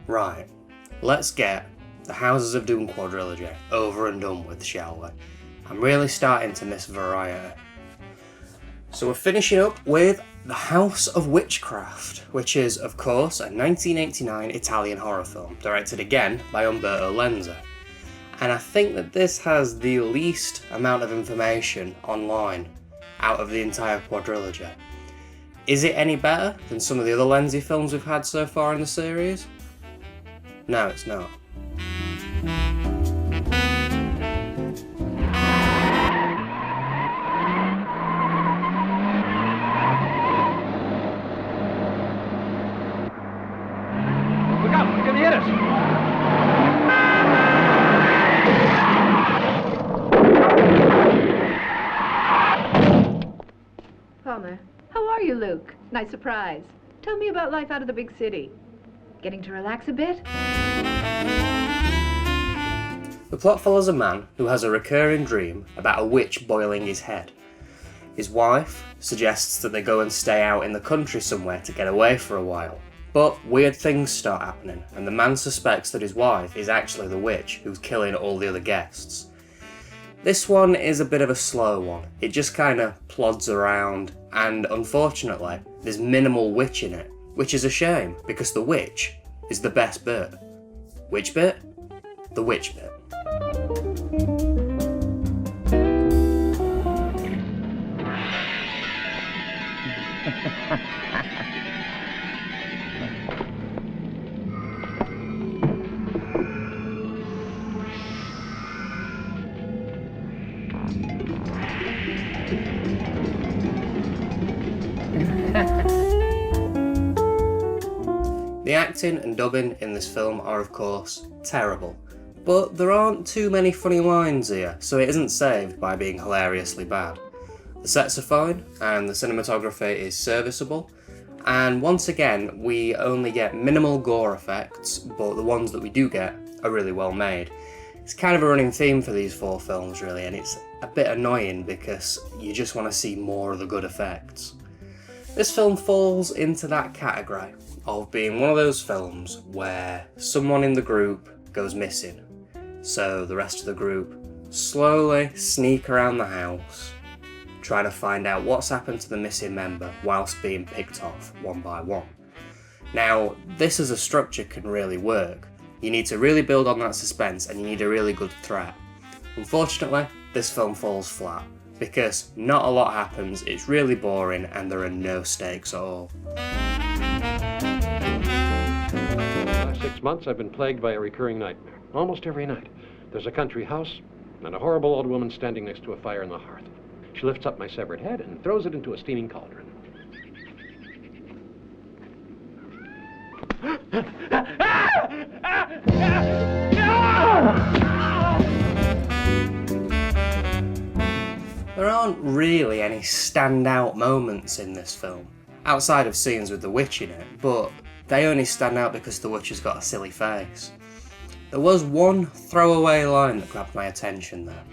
Right, let's get the Houses of Doom quadrilogy over and done with, shall we? I'm really starting to miss variety. So we're finishing up with The House of Witchcraft, which is, of course, a 1989 Italian horror film, directed again by Umberto Lenzi. And I think that this has the least amount of information online out of the entire quadrilogy. Is it any better than some of the other Lenzi films we've had so far in the series? No, it's not. Look out, he's gonna hit us! Palmer, how are you, Luke? Nice surprise. Tell me about life out of the big city. Getting to relax a bit? The plot follows a man who has a recurring dream about a witch boiling his head. His wife suggests that they go and stay out in the country somewhere to get away for a while. But weird things start happening, and the man suspects that his wife is actually the witch who's killing all the other guests. This one is a bit of a slow one. It just kind of plods around, and unfortunately, there's minimal witch in it, which is a shame, because the witch is the best bit. Which bit? The witch bit. The acting and dubbing in this film are of course terrible, but there aren't too many funny lines here, so it isn't saved by being hilariously bad. The sets are fine, and the cinematography is serviceable, and once again we only get minimal gore effects, but the ones that we do get are really well made. It's kind of a running theme for these four films really, and it's a bit annoying because you just want to see more of the good effects. This film falls into that category of being one of those films where someone in the group goes missing, so the rest of the group slowly sneak around the house, trying to find out what's happened to the missing member whilst being picked off one by one. Now, this as a structure can really work. You need to really build on that suspense and you need a really good threat. Unfortunately, this film falls flat, because not a lot happens, it's really boring, and there are no stakes at all. For the last 6 months, I've been plagued by a recurring nightmare. Almost every night. There's a country house and a horrible old woman standing next to a fire in the hearth. She lifts up my severed head and throws it into a steaming cauldron. There aren't really any standout moments in this film, outside of scenes with the witch in it, but they only stand out because the witch has got a silly face. There was one throwaway line that grabbed my attention though.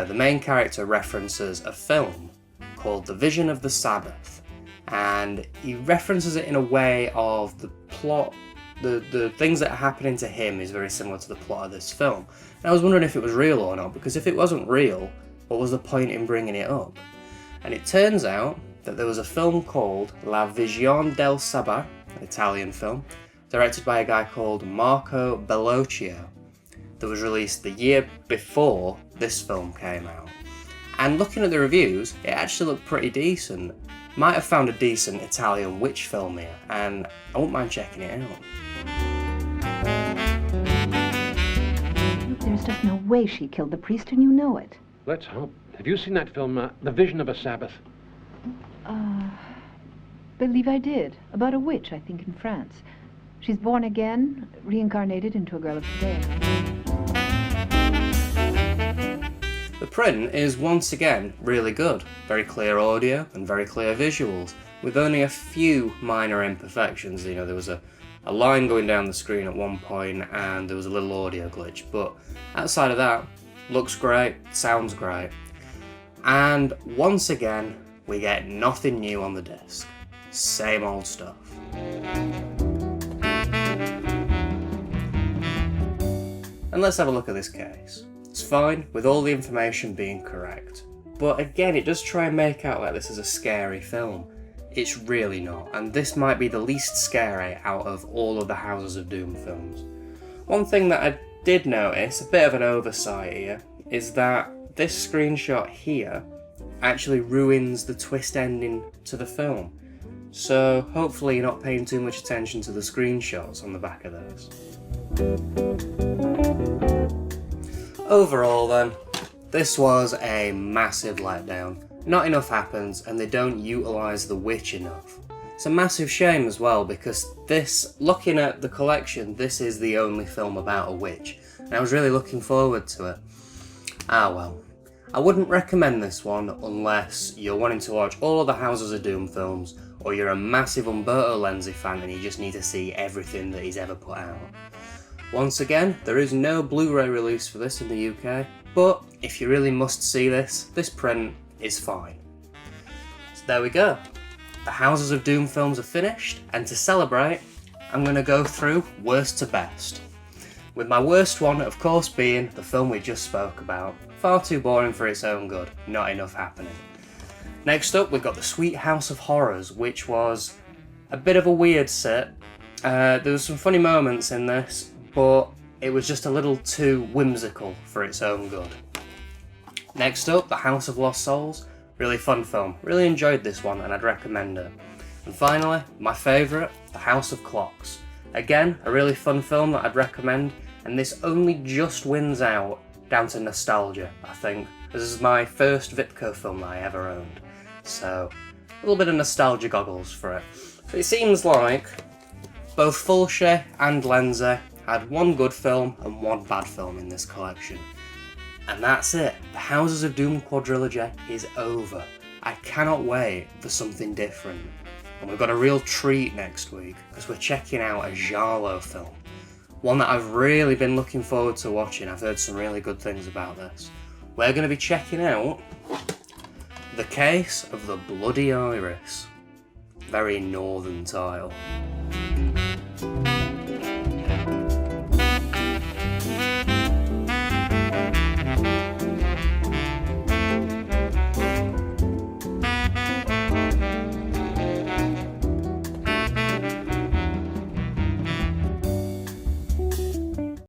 The main character references a film called The Vision of the Sabbath, and he references it in a way of the plot, the things that are happening to him is very similar to the plot of this film. And I was wondering if it was real or not, because if it wasn't real, what was the point in bringing it up? And it turns out that there was a film called La Visione del Sabbat, an Italian film, directed by a guy called Marco Bellocchio, that was released the year before this film came out. And looking at the reviews, it actually looked pretty decent. Might have found a decent Italian witch film here, and I wouldn't mind checking it out. There's just no way she killed the priest, and you know it. Let's hope. Have you seen that film, The Vision of a Sabbath? Believe I did. About a witch, I think, in France. She's born again, reincarnated into a girl of today. The print is once again really good. Very clear audio and very clear visuals, with only a few minor imperfections. You know, there was a line going down the screen at one point and there was a little audio glitch, but outside of that, looks great, sounds great. And once again, we get nothing new on the disc. Same old stuff. And let's have a look at this case. It's fine with all the information being correct, but again it does try and make out like this is a scary film. It's really not, and this might be the least scary out of all of the Houses of Doom films. One thing that I did notice, a bit of an oversight here, is that this screenshot here actually ruins the twist ending to the film. So hopefully you're not paying too much attention to the screenshots on the back of those. Overall then, this was a massive letdown. Not enough happens and they don't utilise the witch enough. It's a massive shame as well because this, looking at the collection, this is the only film about a witch. And I was really looking forward to it. Ah well. I wouldn't recommend this one unless you're wanting to watch all of the Houses of Doom films or you're a massive Umberto Lenzi fan and you just need to see everything that he's ever put out. Once again, there is no Blu-ray release for this in the UK, but if you really must see this print is fine. So there we go. The Houses of Doom films are finished, and to celebrate, I'm going to go through worst to best. With my worst one, of course, being the film we just spoke about. Far too boring for its own good, not enough happening. Next up, we've got The Sweet House of Horrors, which was a bit of a weird sit. There was some funny moments in this, but it was just a little too whimsical for its own good. Next up, The House of Lost Souls. Really fun film. Really enjoyed this one and I'd recommend it. And finally, my favourite, The House of Clocks. Again, a really fun film that I'd recommend, and this only just wins out down to nostalgia, I think. This is my first Vipco film that I ever owned. So, a little bit of nostalgia goggles for it. So it seems like both Fulci and Lenzi had one good film and one bad film in this collection. And that's it. The Houses of Doom quadrilogy is over. I cannot wait for something different. And we've got a real treat next week because we're checking out a giallo film. One that I've really been looking forward to watching. I've heard some really good things about this. We're going to be checking out The Case of the Bloody Iris. Very northern title.